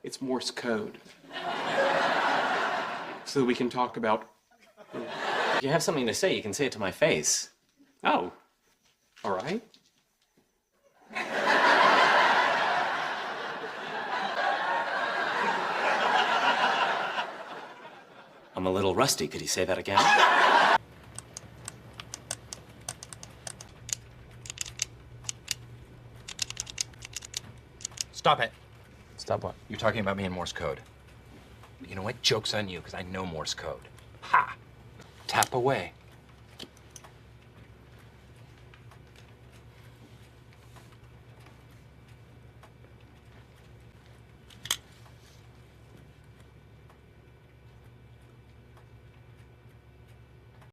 It's Morse Code. So that we can talk about... If you have something to say, you can say it to my face. Oh, all right. I'm a little rusty. Could you say that again? Stop it. Stop what? You're talking about me in Morse code. You know what? Joke's on you, because I know Morse code. Ha! Tap away.